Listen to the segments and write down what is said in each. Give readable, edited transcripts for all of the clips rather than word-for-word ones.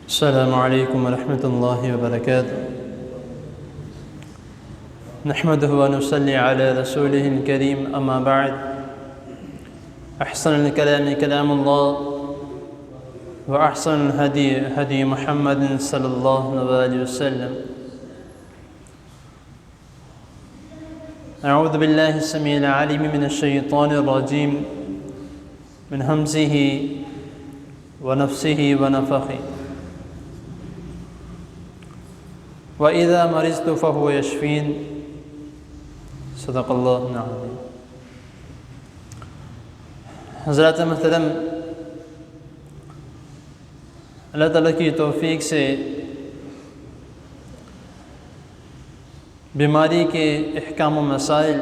السلام علیکم ورحمۃ اللہ وبرکاتہ نحمده ونصلي على رسوله الكريم اما بعد احسن الكلام كلام الله واحسن الهدي هدي محمد صلی اللہ علیہ وسلم اعوذ باللہ السمیع العلیم من الشیطان الرجیم من همزه ونفسه ونفخه وَإِذَا مَرِضْتُ فَهُوَ يَشْفِينِ صدق اللہ العظیم۔ حضرات محترم، اللہ تعالیٰ کی توفیق سے بیماری کے احکام و مسائل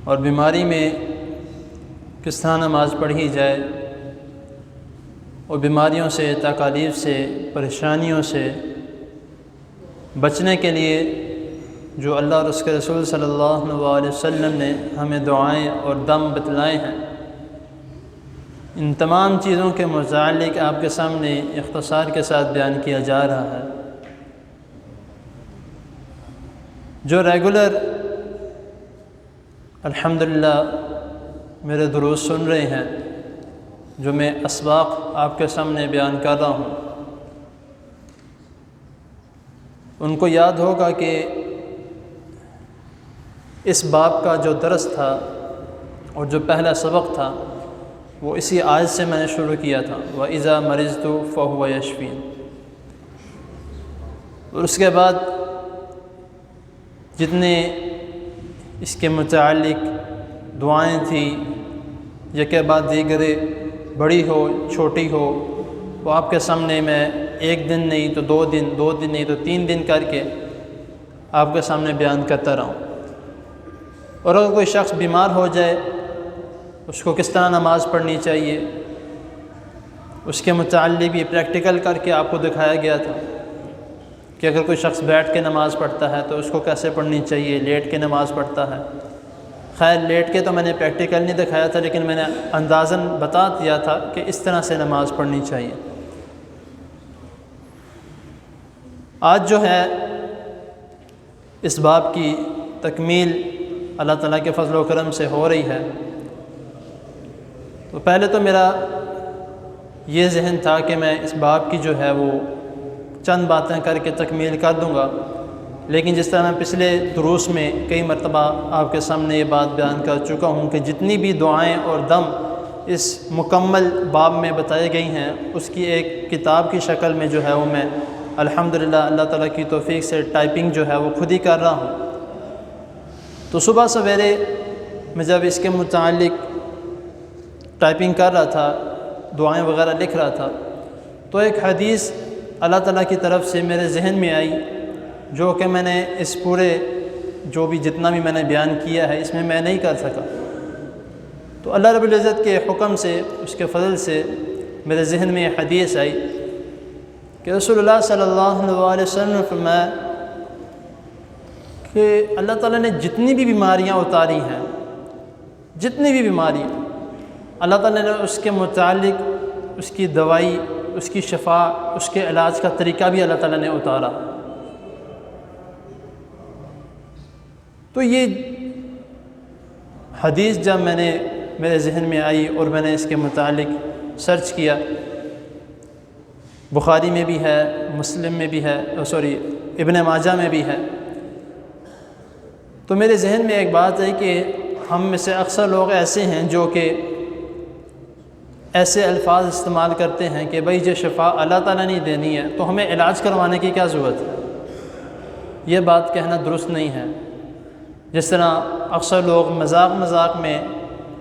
اور بیماری میں کس طرح نماز پڑھی جائے اور بیماریوں سے، تکالیف سے، پریشانیوں سے بچنے کے لیے جو اللہ اور اس کے رسول صلی اللہ علیہ وسلم نے ہمیں دعائیں اور دم بتلائے ہیں، ان تمام چیزوں کے متعلق آپ کے سامنے اختصار کے ساتھ بیان کیا جا رہا ہے۔ جو ریگولر الحمدللہ میرے دروس سن رہے ہیں، جو میں اسباق آپ کے سامنے بیان کر رہا ہوں، ان کو یاد ہوگا کہ اس باب کا جو درس تھا اور جو پہلا سبق تھا وہ اسی آیت سے میں نے شروع کیا تھا، وَإِذَا مَرِضْتُ فَهُوَ يَشْفِينِ۔ اور اس کے بعد جتنے اس کے متعلق دعائیں تھیں، یکے بعد دیگرے، بڑی ہو چھوٹی ہو، وہ آپ کے سامنے میں ایک دن نہیں تو دو دن نہیں تو 3 دن کر کے آپ کے سامنے بیان کرتا رہا ہوں۔ اور اگر کوئی شخص بیمار ہو جائے، اس کو کس طرح نماز پڑھنی چاہیے، اس کے متعلق بھی پریکٹیکل کر کے آپ کو دکھایا گیا تھا کہ اگر کوئی شخص بیٹھ کے نماز پڑھتا ہے تو اس کو کیسے پڑھنی چاہیے، لیٹ کے نماز پڑھتا ہے۔ خیر لیٹ کے تو میں نے پریکٹیکل نہیں دکھایا تھا، لیکن میں نے اندازاً بتا دیا تھا کہ اس طرح سے نماز پڑھنی چاہیے۔ آج جو ہے اس باب کی تکمیل اللہ تعالیٰ کے فضل و کرم سے ہو رہی ہے۔ تو پہلے تو میرا یہ ذہن تھا کہ میں اس باب کی جو ہے وہ چند باتیں کر کے تکمیل کر دوں گا، لیکن جس طرح میں پچھلے دروس میں کئی مرتبہ آپ کے سامنے یہ بات بیان کر چکا ہوں کہ جتنی بھی دعائیں اور دم اس مکمل باب میں بتائی گئی ہیں، اس کی ایک کتاب کی شکل میں جو ہے وہ میں الحمدللہ اللہ تعالیٰ کی توفیق سے ٹائپنگ جو ہے وہ خود ہی کر رہا ہوں۔ تو صبح سویرے میں جب اس کے متعلق ٹائپنگ کر رہا تھا، دعائیں وغیرہ لکھ رہا تھا، تو ایک حدیث اللہ تعالیٰ کی طرف سے میرے ذہن میں آئی، جو کہ میں نے اس پورے جو بھی جتنا بھی میں نے بیان کیا ہے اس میں نہیں کر سکا۔ تو اللہ رب العزت کے حکم سے، اس کے فضل سے میرے ذہن میں یہ حدیث آئی کہ رسول اللہ صلی اللہ علیہ وسلم نے فرمایا کہ اللہ تعالیٰ نے جتنی بھی بیماریاں اتاری ہیں، جتنی بھی بیماریاں، اللہ تعالیٰ نے اس کے متعلق اس کی دوائی، اس کی شفا، اس کے علاج کا طریقہ بھی اللہ تعالیٰ نے اتارا۔ تو یہ حدیث جب میرے ذہن میں آئی اور میں نے اس کے متعلق سرچ کیا، بخاری میں بھی ہے، مسلم میں بھی ہے، ابن ماجہ میں بھی ہے، تو میرے ذہن میں ایک بات ہے کہ ہم میں سے اکثر لوگ ایسے ہیں جو کہ ایسے الفاظ استعمال کرتے ہیں کہ بھئی جو شفا اللہ تعالیٰ نے دینی ہے تو ہمیں علاج کروانے کی کیا ضرورت ہے۔ یہ بات کہنا درست نہیں ہے۔ جس طرح اکثر لوگ مذاق میں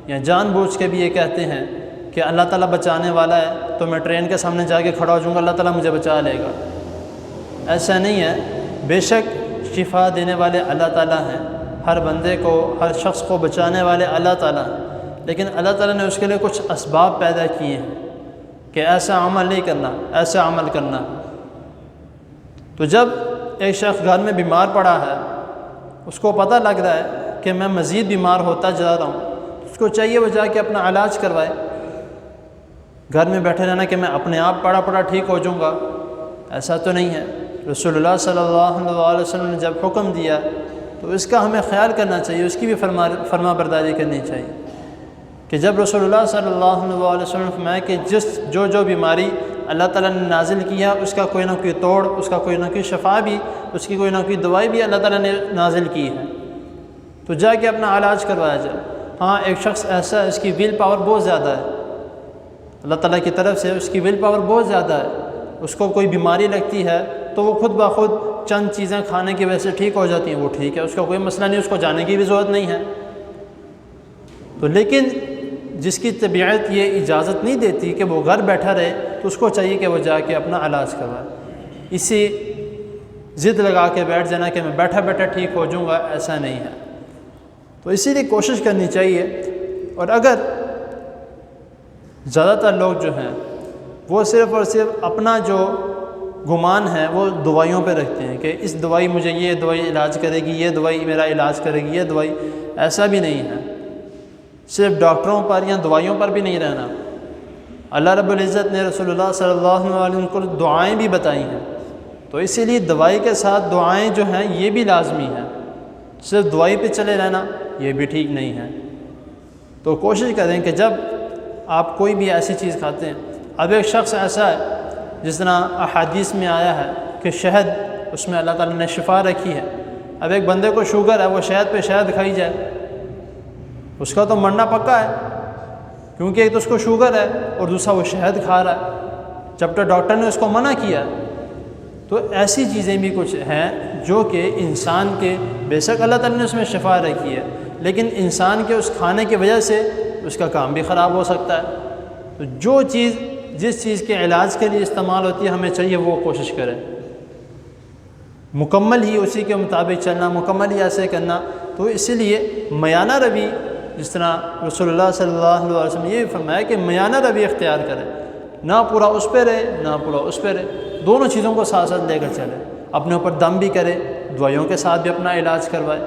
یا جان بوجھ کے بھی یہ کہتے ہیں کہ اللہ تعالیٰ بچانے والا ہے تو میں ٹرین کے سامنے جا کے کھڑا ہو جاؤں گا، اللہ تعالیٰ مجھے بچا لے گا۔ ایسا نہیں ہے، بے شک شفا دینے والے اللہ تعالیٰ ہیں، ہر بندے کو، ہر شخص کو بچانے والے اللہ تعالیٰ ہیں، لیکن اللہ تعالیٰ نے اس کے لیے کچھ اسباب پیدا کیے ہیں کہ ایسا عمل نہیں کرنا، ایسا عمل کرنا۔ تو جب ایک شخص گھر میں بیمار پڑا ہے، اس کو پتہ لگ رہا ہے کہ میں مزید بیمار ہوتا جا رہا ہوں، اس کو چاہیے وہ جا کے اپنا علاج کروائے۔ گھر میں بیٹھے رہنا کہ میں اپنے آپ پڑھا پڑھا ٹھیک ہو جاؤں گا، ایسا تو نہیں ہے۔ رسول اللہ صلی اللہ علیہ وسلم نے جب حکم دیا تو اس کا ہمیں خیال کرنا چاہیے، اس کی بھی فرما برداری کرنی چاہیے کہ جب رسول اللہ صلی اللہ علیہ وسلم نے فرمایا کہ جو بیماری اللہ تعالیٰ نے نازل کیا اس کا کوئی نہ کوئی توڑ، اس کا کوئی نہ کوئی شفا بھی، اس کی کوئی نہ کوئی دوائی بھی اللہ تعالیٰ نے نازل کی ہے، تو جا کے اپنا علاج کروایا جائے۔ ہاں ایک شخص ایسا ہے اس کی ول پاور بہت زیادہ ہے، اللہ تعالیٰ کی طرف سے اس کی ول پاور بہت زیادہ ہے، اس کو کوئی بیماری لگتی ہے تو وہ خود بخود چند چیزیں کھانے کی وجہ سے ٹھیک ہو جاتی ہیں، وہ ٹھیک ہے، اس کا کوئی مسئلہ نہیں، اس کو جانے کی بھی ضرورت نہیں ہے۔ تو لیکن جس کی طبیعت یہ اجازت نہیں دیتی کہ وہ گھر بیٹھا رہے تو اس کو چاہیے کہ وہ جا کے اپنا علاج کروائے۔ اسی ضد لگا کے بیٹھ جانا کہ میں بیٹھا بیٹھا ٹھیک ہو جاؤں گا، ایسا نہیں ہے۔ تو اسی لیے کوشش کرنی چاہیے۔ اور اگر زیادہ تر لوگ جو ہیں وہ صرف اور صرف اپنا جو گمان ہے وہ دوائیوں پہ رکھتے ہیں کہ اس دوائی مجھے یہ دوائی علاج کرے گی، یہ دوائی میرا علاج کرے گی، یہ دوائی، ایسا بھی نہیں ہے۔ صرف ڈاکٹروں پر یا دوائیوں پر بھی نہیں رہنا۔ اللہ رب العزت نے رسول اللہ صلی اللہ علیہ وسلم کو دعائیں بھی بتائی ہیں، تو اسی لیے دوائی کے ساتھ دعائیں جو ہیں یہ بھی لازمی ہیں۔ صرف دوائی پہ چلے رہنا یہ بھی ٹھیک نہیں ہے۔ تو کوشش کریں کہ جب آپ کوئی بھی ایسی چیز کھاتے ہیں، اب ایک شخص ایسا ہے جس طرح احادیث میں آیا ہے کہ شہد، اس میں اللہ تعالیٰ نے شفا رکھی ہے۔ اب ایک بندے کو شوگر ہے، وہ شہد پہ شہد کھائی جائے، اس کا تو مرنا پکا ہے، کیونکہ ایک تو اس کو شوگر ہے اور دوسرا وہ شہد کھا رہا ہے، جب تک ڈاکٹر نے اس کو منع کیا۔ تو ایسی چیزیں بھی کچھ ہیں جو کہ انسان کے، بے شک اللہ تعالیٰ نے اس میں شفا رکھی ہے، لیکن انسان کے اس کھانے کی وجہ سے اس کا کام بھی خراب ہو سکتا ہے۔ تو جو چیز جس چیز کے علاج کے لیے استعمال ہوتی ہے ہمیں چاہیے وہ کوشش کریں، مکمل ہی اسی کے مطابق چلنا، مکمل ہی ایسے کرنا۔ تو اسی لیے میانہ روی، جس طرح رسول اللہ صلی اللہ علیہ وسلم نے یہ فرمایا کہ میانہ روی اختیار کریں، نہ پورا اس پہ رہے نہ پورا اس پہ رہے، دونوں چیزوں کو ساتھ ساتھ لے کر چلے، اپنے اوپر دم بھی کرے، دوائیوں کے ساتھ بھی اپنا علاج کروائے۔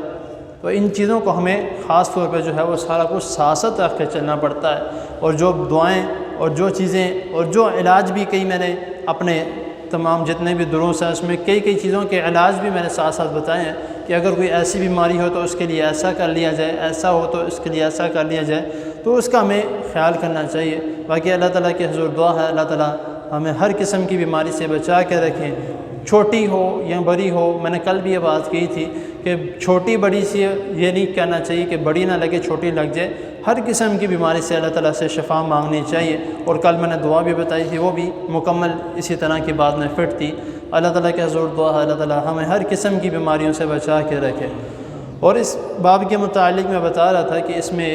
تو ان چیزوں کو ہمیں خاص طور پہ جو ہے وہ سارا کچھ ساتھ ساتھ رکھ کے چلنا پڑتا ہے۔ اور جو دعائیں اور جو چیزیں اور جو علاج بھی کئی میں نے اپنے تمام جتنے بھی دروس ہیں اس میں کئی چیزوں کے علاج بھی میں نے ساتھ ساتھ بتائے ہیں کہ اگر کوئی ایسی بیماری ہو تو اس کے لیے ایسا کر لیا جائے، ایسا ہو تو اس کے لیے ایسا کر لیا جائے، تو اس کا ہمیں خیال کرنا چاہیے۔ باقی اللہ تعالیٰ کی حضور دعا ہے اللہ تعالیٰ ہمیں ہر قسم کی بیماری سے بچا کے رکھیں، چھوٹی ہو یا بڑی ہو۔ میں نے کل بھی یہ بات کی تھی کہ چھوٹی بڑی سے یہ نہیں کہنا چاہیے کہ بڑی نہ لگے چھوٹی لگ جائے، ہر قسم کی بیماری سے اللہ تعالیٰ سے شفا مانگنی چاہیے۔ اور کل میں نے دعا بھی بتائی تھی، وہ بھی مکمل اسی طرح کی بات میں فٹ تھی۔ اللہ تعالیٰ کے حضور دعا ہے اللہ تعالیٰ ہمیں ہر قسم کی بیماریوں سے بچا کے رکھے۔ اور اس باب کے متعلق میں بتا رہا تھا کہ اس میں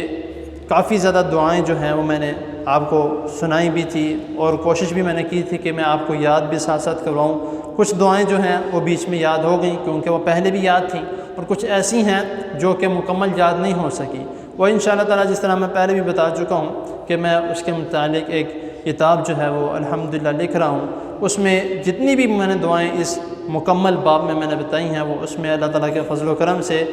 کافی زیادہ دعائیں جو ہیں وہ میں نے آپ کو سنائی بھی تھی، اور کوشش بھی میں نے کی تھی کہ میں آپ کو یاد بھی ساتھ ساتھ کرواؤں۔ کچھ دعائیں جو ہیں وہ بیچ میں یاد ہو گئیں کیونکہ وہ پہلے بھی یاد تھیں، اور کچھ ایسی ہیں جو کہ مکمل یاد نہیں ہو سکی۔ وہ انشاءاللہ تعالیٰ جس طرح میں پہلے بھی بتا چکا ہوں کہ میں اس کے متعلق ایک کتاب جو ہے وہ الحمدللہ لکھ رہا ہوں، اس میں جتنی بھی میں نے دعائیں اس مکمل باب میں نے بتائی ہیں وہ اس میں اللہ تعالیٰ کے فضل و کرم سے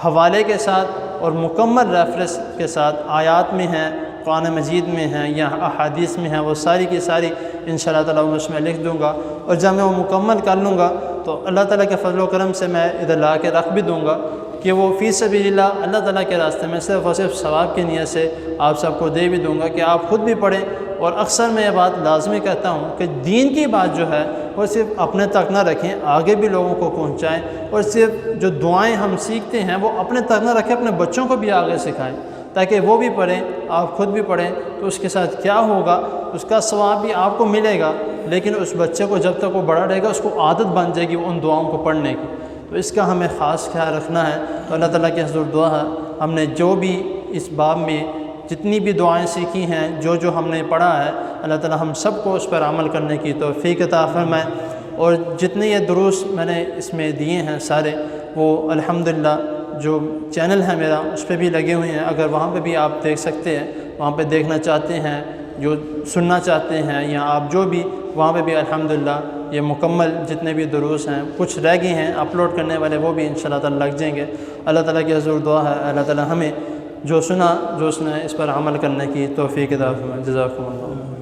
حوالے کے ساتھ اور مکمل ریفرنس کے ساتھ آیات میں ہیں، قرآن مجید میں ہیں یا احادیث میں ہیں، وہ ساری کی ساری انشاءاللہ تعالیٰ اس میں لکھ دوں گا۔ اور جب میں وہ مکمل کر لوں گا تو اللہ تعالیٰ کے فضل و کرم سے میں ادھر لا کے رکھ بھی دوں گا کہ وہ فی سبیل اللہ، اللہ تعالیٰ کے راستے میں صرف اور صرف ثواب کی نیت سے آپ سب کو دے بھی دوں گا کہ آپ خود بھی پڑھیں۔ اور اکثر میں یہ بات لازمی کہتا ہوں کہ دین کی بات جو ہے وہ صرف اپنے تک نہ رکھیں، آگے بھی لوگوں کو پہنچائیں، اور صرف جو دعائیں ہم سیکھتے ہیں وہ اپنے تک نہ رکھیں، اپنے بچوں کو بھی آگے سکھائیں تاکہ وہ بھی پڑھیں، آپ خود بھی پڑھیں۔ تو اس کے ساتھ کیا ہوگا، اس کا ثواب بھی آپ کو ملے گا، لیکن اس بچے کو جب تک وہ بڑا رہے گا اس کو عادت بن جائے گی ان دعاؤں کو پڑھنے کی۔ تو اس کا ہمیں خاص خیال رکھنا ہے۔ تو اللہ تعالیٰ کے حضور دعا ہے ہم نے جو بھی اس باب میں جتنی بھی دعائیں سیکھی ہیں، جو ہم نے پڑھا ہے، اللہ تعالیٰ ہم سب کو اس پر عمل کرنے کی توفیق عطا فرمائے۔ اور جتنے یہ دروس میں نے اس میں دیے ہیں سارے، وہ الحمدللہ جو چینل ہے میرا اس پہ بھی لگے ہوئے ہیں، اگر وہاں پہ بھی آپ دیکھ سکتے ہیں، وہاں پہ دیکھنا چاہتے ہیں، جو سننا چاہتے ہیں، یا آپ جو بھی وہاں پہ بھی الحمدللہ یہ مکمل جتنے بھی دروس ہیں، کچھ رہ گئے ہیں اپلوڈ کرنے والے، وہ بھی انشاءاللہ تعالیٰ لگ جائیں گے۔ اللہ تعالیٰ کی حضور دعا ہے اللہ تعالیٰ ہمیں جو سنا اس پر عمل کرنے کی توفیق عطا فرمائے۔ جزاکم اللہ۔